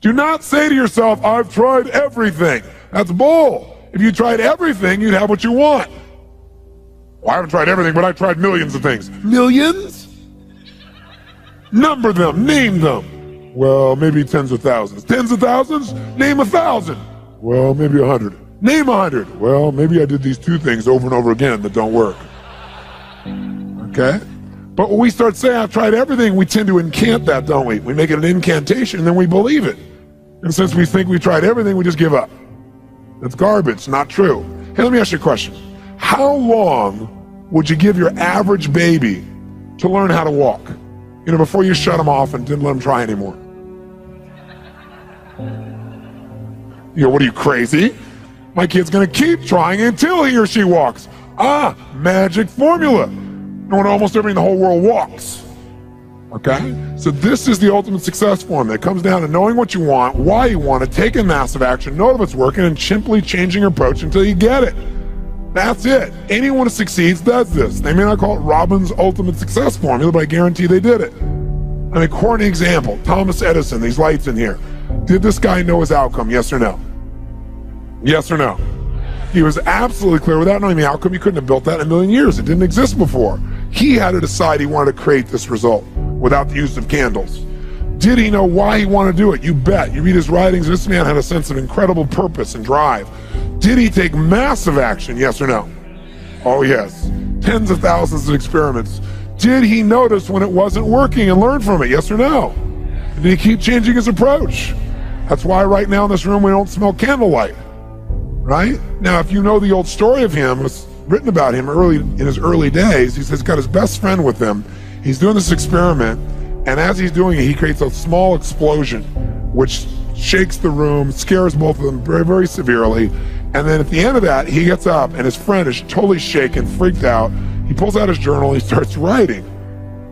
Do not say to yourself, I've tried everything. That's bull. If you tried everything, you'd have what you want. Well, I haven't tried everything, but I've tried millions of things. Millions? Number them, name them. Well, maybe tens of thousands. Tens of thousands? Name 1,000. Well, maybe 100. Name 100. Well, maybe I did these 2 things over and over again that don't work. Okay? But when we start saying, I've tried everything, we tend to incant that, don't we? We make it an incantation, and then we believe it. And since we think we tried everything, we just give up. That's garbage, not true. Hey, let me ask you a question. How long would you give your average baby to learn how to walk? You know, before you shut them off and didn't let them try anymore. You know, what are you, crazy? My kid's gonna keep trying until he or she walks. Ah, magic formula. When almost everybody in the whole world walks. Okay? So this is the ultimate success formula. It comes down to knowing what you want, why you want it, taking massive action, know if it's working, and simply changing your approach until you get it. That's it. Anyone who succeeds does this. They may not call it Robbins' ultimate success formula, but I guarantee they did it. I mean, corny example, Thomas Edison, these lights in here. Did this guy know his outcome, yes or no? Yes or no? He was absolutely clear. Without knowing the outcome, he couldn't have built that in a million years. It didn't exist before. He had to decide he wanted to create this result without the use of candles. Did he know why he wanted to do it? You bet. You read his writings, this man had a sense of incredible purpose and drive. Did he take massive action? Yes or no? Oh, yes. Tens of thousands of experiments. Did he notice when it wasn't working and learn from it? Yes or no? Did he keep changing his approach? That's why right now in this room we don't smell candlelight. Right? Now, if you know the old story of him, it's written about him in his early days. He's got his best friend with him. He's doing this experiment, and as he's doing it, he creates a small explosion, which shakes the room, scares both of them very, very severely. And then at the end of that, he gets up, and his friend is totally shaken, freaked out. He pulls out his journal, he starts writing.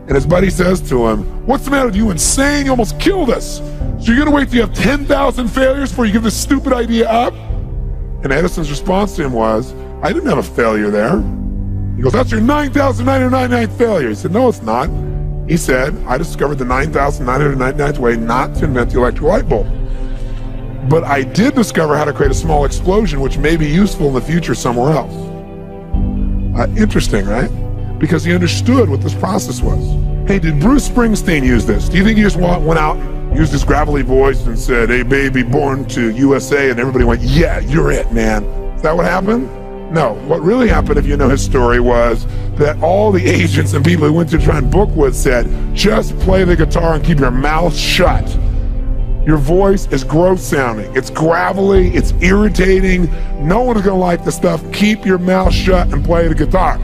And his buddy says to him, what's the matter with you, insane? You almost killed us. So you're gonna wait till you have 10,000 failures before you give this stupid idea up? And Edison's response to him was, I didn't have a failure there. He goes, that's your 9,999th failure. He said, no, it's not. He said, I discovered the 9,999th way not to invent the electric light bulb. But I did discover how to create a small explosion which may be useful in the future somewhere else. Interesting, right? Because he understood what this process was. Hey, did Bruce Springsteen use this? Do you think he just went out and used his gravelly voice and said, hey, baby, born to USA, and everybody went, yeah, you're it, man? Is that what happened? No. What really happened, if you know his story, was that all the agents and people he went to try and book with said, just play the guitar and keep your mouth shut. Your voice is gross sounding. It's gravelly, it's irritating. No one is gonna like the stuff. Keep your mouth shut and play the guitar.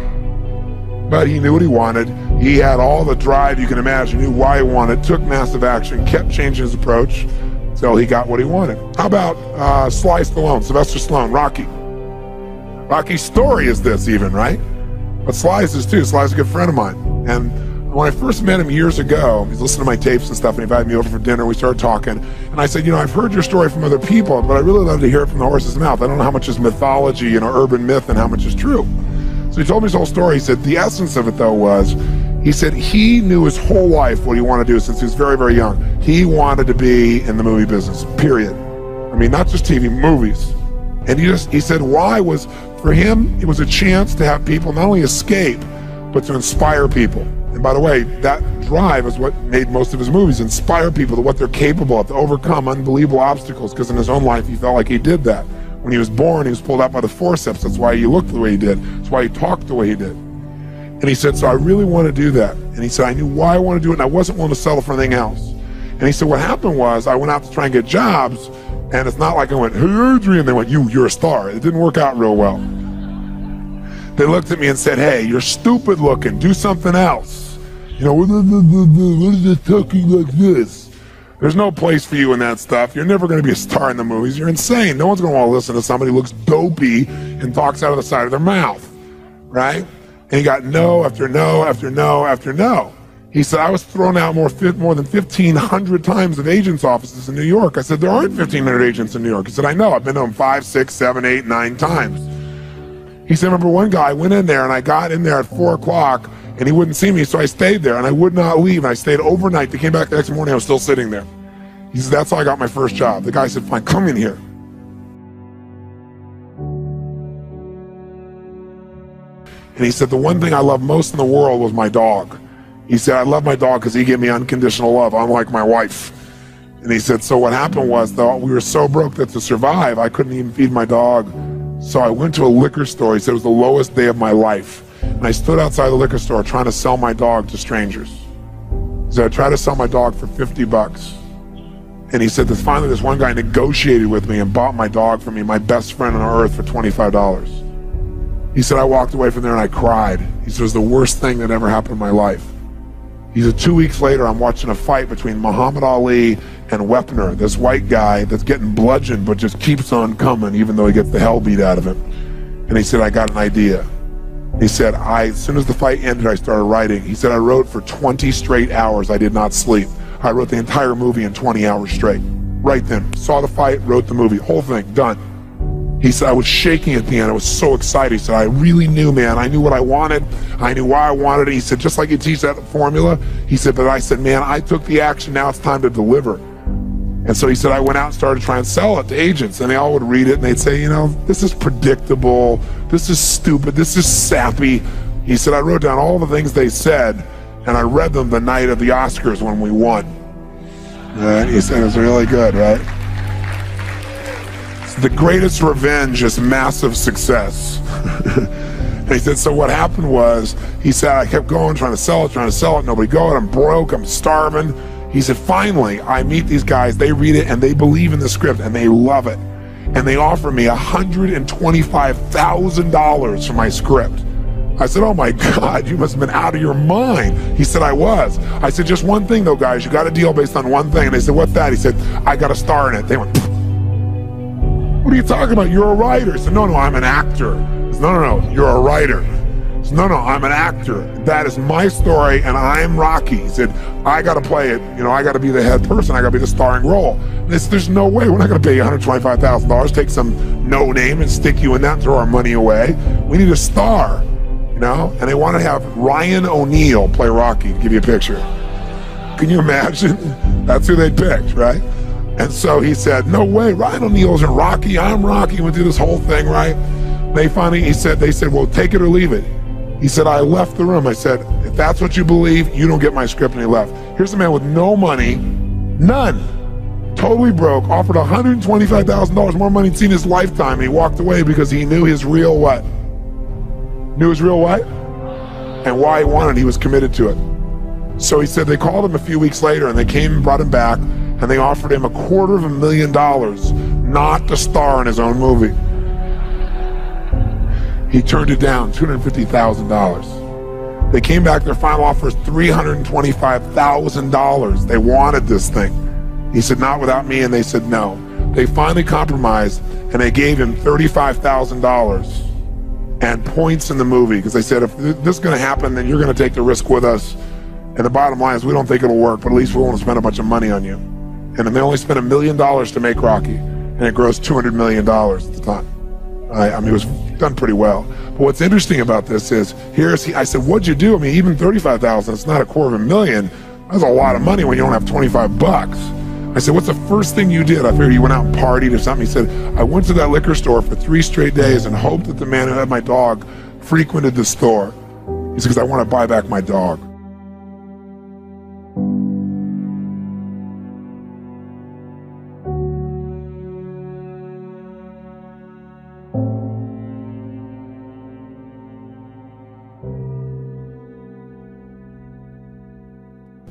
But he knew what he wanted. He had all the drive you can imagine, knew why he wanted, took massive action, kept changing his approach until he got what he wanted. How about Sly Stallone, Sylvester Stallone, Rocky? Rocky's story is this even, right? But Sly's is too. Sly's a good friend of mine. And when I first met him years ago, he's listening to my tapes and stuff, and he invited me over for dinner. We started talking, and I said, you know, I've heard your story from other people, but I really love to hear it from the horse's mouth. I don't know how much is mythology, you know, urban myth, and how much is true. So he told me his whole story. He said the essence of it, though, was, he said he knew his whole life what he wanted to do since he was very, very young. He wanted to be in the movie business, period. I mean, not just TV, movies. And he said why was, for him, it was a chance to have people not only escape, but to inspire people. And by the way, that drive is what made most of his movies, inspire people to what they're capable of, to overcome unbelievable obstacles, because in his own life, he felt like he did that. When he was born, he was pulled out by the forceps. That's why he looked the way he did. That's why he talked the way he did. And he said, so I really want to do that. And he said, I knew why I wanted to do it, and I wasn't willing to settle for anything else. And he said, what happened was, I went out to try and get jobs, and it's not like I went, hey, Adrian, they went, you're a star. It didn't work out real well. They looked at me and said, hey, you're stupid looking, do something else. You know, what is it talking like this? There's no place for you in that stuff. You're never going to be a star in the movies. You're insane. No one's going to want to listen to somebody who looks dopey and talks out of the side of their mouth, right? And he got no after no after no after no. He said, I was thrown out more than 1,500 times of agents' offices in New York. I said, there aren't 1,500 agents in New York. He said, I know. I've been to them 5, 6, 7, 8, 9 times. He said, remember one guy, I went in there and I got in there at 4 o'clock and he wouldn't see me, so I stayed there and I would not leave. And I stayed overnight. They came back the next morning, I was still sitting there. He said, that's how I got my first job. The guy said, fine, come in here. And he said, the one thing I love most in the world was my dog. He said, I love my dog because he gave me unconditional love, unlike my wife. And he said, so what happened was, though, we were so broke that to survive, I couldn't even feed my dog. So I went to a liquor store. He said, it was the lowest day of my life. And I stood outside the liquor store trying to sell my dog to strangers. He said, I tried to sell my dog for 50 bucks. And he said that finally this one guy negotiated with me and bought my dog for me, my best friend on earth, for $25. He said, I walked away from there and I cried. He said, it was the worst thing that ever happened in my life. He said, 2 weeks later, I'm watching a fight between Muhammad Ali and Wepner, this white guy that's getting bludgeoned but just keeps on coming even though he gets the hell beat out of him. And he said, I got an idea. He said, as soon as the fight ended, I started writing. He said, I wrote for 20 straight hours. I did not sleep. I wrote the entire movie in 20 hours straight. Right then. Saw the fight, wrote the movie. Whole thing, done. He said, I was shaking at the end. I was so excited. He said, I really knew, man. I knew what I wanted. I knew why I wanted it. He said, just like you teach that formula. He said, but I said, man, I took the action. Now it's time to deliver. And so he said, I went out and started trying to sell it to agents. And they all would read it and they'd say, you know, this is predictable. This is stupid. This is sappy. He said, I wrote down all the things they said and I read them the night of the Oscars when we won. And he said, it was really good, right? The greatest revenge is massive success. And he said, so what happened was, he said, I kept going, trying to sell it, nobody got it, I'm broke, I'm starving. He said, finally, I meet these guys, they read it, and they believe in the script, and they love it. And they offer me $125,000 for my script. I said, oh my God, you must have been out of your mind. He said, I was. I said, just one thing though, guys, you got a deal based on one thing. And they said, what's that? He said, I got a star in it. They went, pfft. What are you talking about? You're a writer. He said, no, I'm an actor. He said, no, you're a writer. He said, no, I'm an actor. That is my story and I'm Rocky. He said, I got to play it. You know, I got to be the head person. I got to be the starring role. And they said, there's no way. We're not going to pay you $125,000, take some no name and stick you in that and throw our money away. We need a star. You know, and they want to have Ryan O'Neal play Rocky, to give you a picture. Can you imagine? That's who they picked, right? And so he said, no way, Ryan O'Neal's in Rocky, I'm Rocky, went through this whole thing, right? They finally, they said, well, take it or leave it. He said, I left the room. I said, if that's what you believe, you don't get my script, and he left. Here's a man with no money, none, totally broke, offered $125,000 more money he'd seen in his lifetime, and he walked away because he knew his real what? Knew his real what? And why he wanted, he was committed to it. So he said they called him a few weeks later and they came and brought him back and they offered him $250,000 not to star in his own movie. He turned it down, $250,000. They came back, their final offer was $325,000. They wanted this thing. He said, not without me, and they said no. They finally compromised and they gave him $35,000. And points in the movie, because they said, if this is going to happen, then you're going to take the risk with us. And the bottom line is, we don't think it'll work, but at least we won't spend a bunch of money on you. And then they only spent $1 million to make Rocky, and it grossed $200 million at the time. I mean, it was done pretty well. But what's interesting about this is, I said, what'd you do? I mean, even $35,000, it's not $250,000. That's a lot of money when you don't have 25 bucks. I said, what's the first thing you did? I figured you went out and partied or something. He said, I went to that liquor store for 3 straight days and hoped that the man who had my dog frequented the store. He said, because I want to buy back my dog.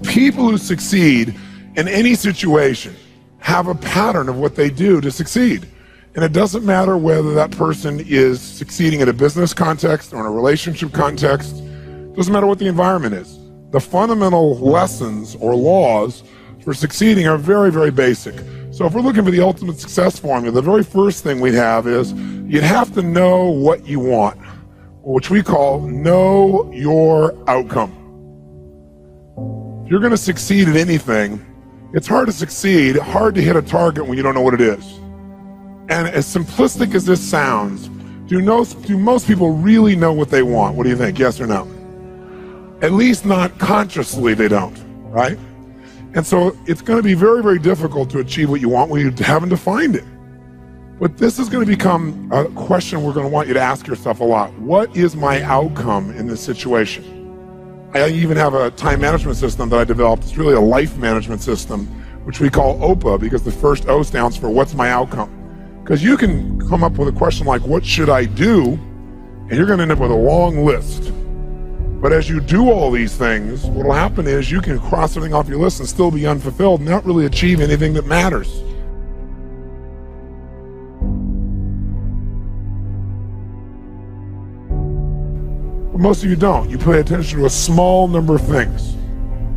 People who succeed in any situation have a pattern of what they do to succeed. And it doesn't matter whether that person is succeeding in a business context or in a relationship context. It doesn't matter what the environment is. The fundamental lessons or laws for succeeding are very, very basic. So if we're looking for the ultimate success formula, the very first thing we'd have is you'd have to know what you want, which we call know your outcome. If you're going to succeed at anything, it's hard to succeed, hard to hit a target when you don't know what it is. And as simplistic as this sounds, do most people really know what they want? What do you think, yes or no? At least not consciously they don't, right? And so it's going to be very, very difficult to achieve what you want when you haven't defined it. But this is going to become a question we're going to want you to ask yourself a lot. What is my outcome in this situation? I even have a time management system that I developed. It's really a life management system, which we call OPA, because the first O stands for what's my outcome? Because you can come up with a question like, what should I do? And you're going to end up with a long list. But as you do all these things, what will happen is you can cross everything off your list and still be unfulfilled and not really achieve anything that matters. But most of you don't. You pay attention to a small number of things.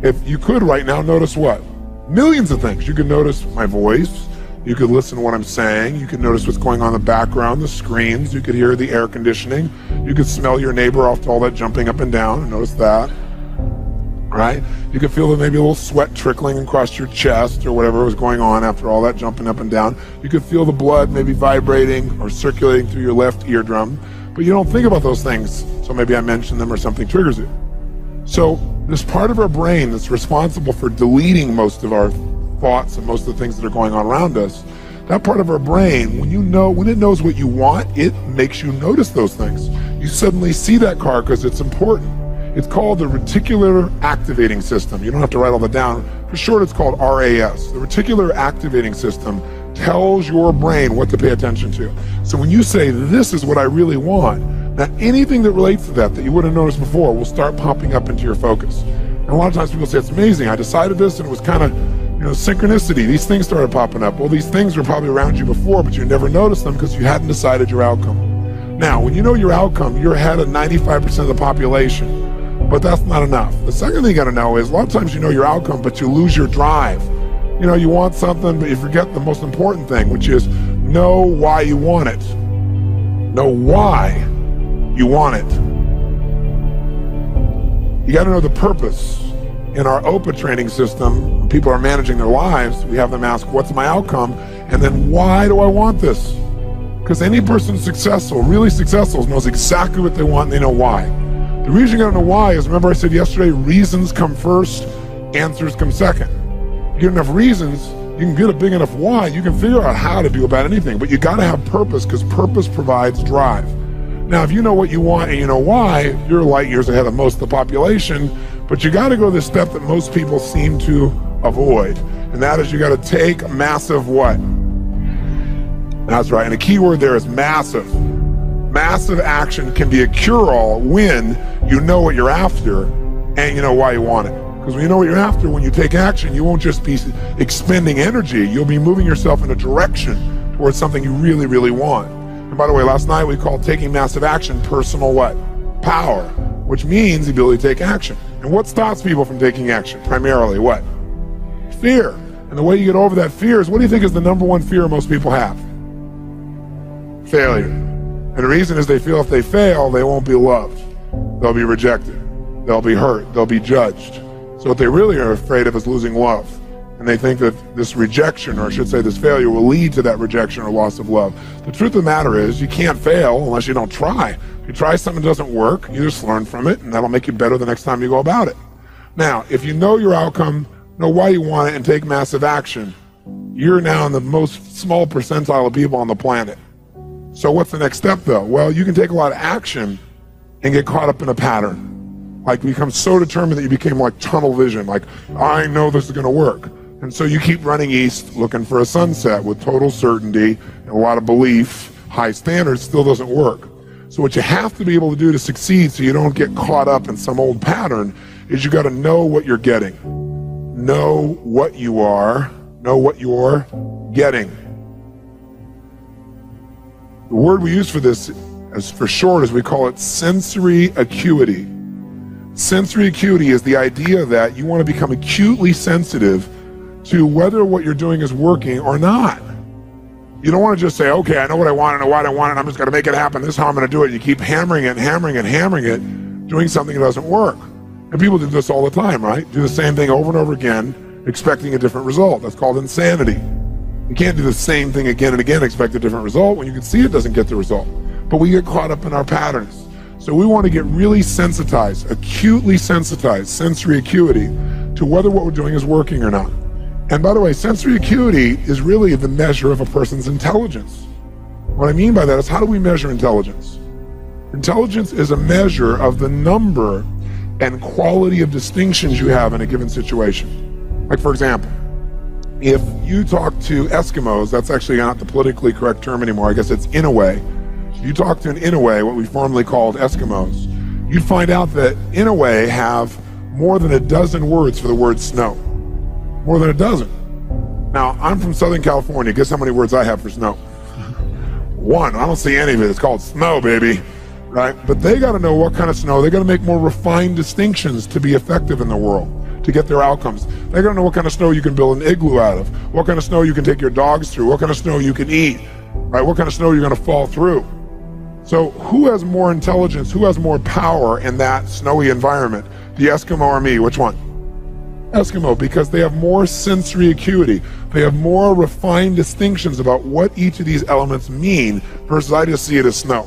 If you could right now, notice what? Millions of things. You could notice my voice. You could listen to what I'm saying. You could notice what's going on in the background, the screens. You could hear the air conditioning. You could smell your neighbor off to all that jumping up and down. Notice that, right? You could feel maybe a little sweat trickling across your chest or whatever was going on after all that jumping up and down. You could feel the blood maybe vibrating or circulating through your left eardrum, but you don't think about those things. So maybe I mentioned them or something triggers it. So this part of our brain that's responsible for deleting most of our thoughts and most of the things that are going on around us, that part of our brain, when it knows what you want, it makes you notice those things. You suddenly see that car because it's important. It's called the reticular activating system. You don't have to write all that down. For short, it's called RAS. The reticular activating system tells your brain what to pay attention to. So when you say, this is what I really want, now anything that relates to that you wouldn't have noticed before will start popping up into your focus. And a lot of times people say, it's amazing, I decided this and it was kind of, synchronicity. These things started popping up. Well, these things were probably around you before, but you never noticed them because you hadn't decided your outcome. Now, when you know your outcome, you're ahead of 95% of the population, but that's not enough. The second thing you got to know is a lot of times you know your outcome, but you lose your drive. You want something, but you forget the most important thing, which is know why you want it. Know why you want it. You got to know the purpose. In our OPA training system, when people are managing their lives, we have them ask, what's my outcome? And then why do I want this? Because any person successful, really successful, knows exactly what they want and they know why. The reason you gotta know why is, remember I said yesterday, reasons come first, answers come second. You get enough reasons, you can get a big enough why, you can figure out how to do about anything, but you gotta have purpose because purpose provides drive. Now, if you know what you want and you know why, you're light years ahead of most of the population, but you gotta go the step that most people seem to avoid, and that is you gotta take massive what? That's right, and the key word there is massive. Massive action can be a cure-all when you know what you're after and you know why you want it. Because when you know what you're after, when you take action, you won't just be expending energy, you'll be moving yourself in a direction towards something you really, really want. And by the way, last night we called taking massive action personal what? Power, which means the ability to take action. And what stops people from taking action? Primarily what? Fear. And the way you get over that fear is, what do you think is the number one fear most people have? Failure. And the reason is they feel if they fail, they won't be loved. They'll be rejected. They'll be hurt. They'll be judged. So what they really are afraid of is losing love. And they think that this rejection, or I should say this failure, will lead to that rejection or loss of love. The truth of the matter is, you can't fail unless you don't try. If you try something that doesn't work, you just learn from it, and that'll make you better the next time you go about it. Now, if you know your outcome, know why you want it, and take massive action, you're now in the most small percentile of people on the planet. So what's the next step, though? Well, you can take a lot of action and get caught up in a pattern. Like, become so determined that you became like tunnel vision, like, I know this is going to work. And so you keep running east looking for a sunset with total certainty and a lot of belief, high standards, still doesn't work. So what you have to be able to do to succeed so you don't get caught up in some old pattern is you got to know what you're getting. Know what you are, know what you're getting. The word we use for this, as for short, as we call it, sensory acuity. Sensory acuity is the idea that you want to become acutely sensitive to whether what you're doing is working or not. You don't want to just say, okay, I know what I want, I know why I want it, I'm just going to make it happen, this is how I'm going to do it. You keep hammering it, hammering it, hammering it, doing something that doesn't work. And people do this all the time, right? Do the same thing over and over again, expecting a different result. That's called insanity. You can't do the same thing again and again, expect a different result when you can see it doesn't get the result. But we get caught up in our patterns. So we want to get really sensitized, acutely sensitized, sensory acuity, to to whether what we're doing is working or not. And by the way, sensory acuity is really the measure of a person's intelligence. What I mean by that is, how do we measure intelligence? Intelligence is a measure of the number and quality of distinctions you have in a given situation. Like, for example, if you talk to Eskimos, that's actually not the politically correct term anymore, I guess it's Inouye. If you talk to an Inouye, what we formerly called Eskimos, you'd find out that Inouye have more than a dozen words for the word snow. More than a dozen. Now, I'm from Southern California. Guess how many words I have for snow? One. I don't see any of it. It's called snow, baby. Right? But they got to know what kind of snow. They got to make more refined distinctions to be effective in the world, to get their outcomes. They got to know what kind of snow you can build an igloo out of, what kind of snow you can take your dogs through, what kind of snow you can eat, right? What kind of snow you're going to fall through. So who has more intelligence, who has more power in that snowy environment? The Eskimo or me? Which one? Eskimo, because they have more sensory acuity. They have more refined distinctions about what each of these elements mean versus I just see it as snow.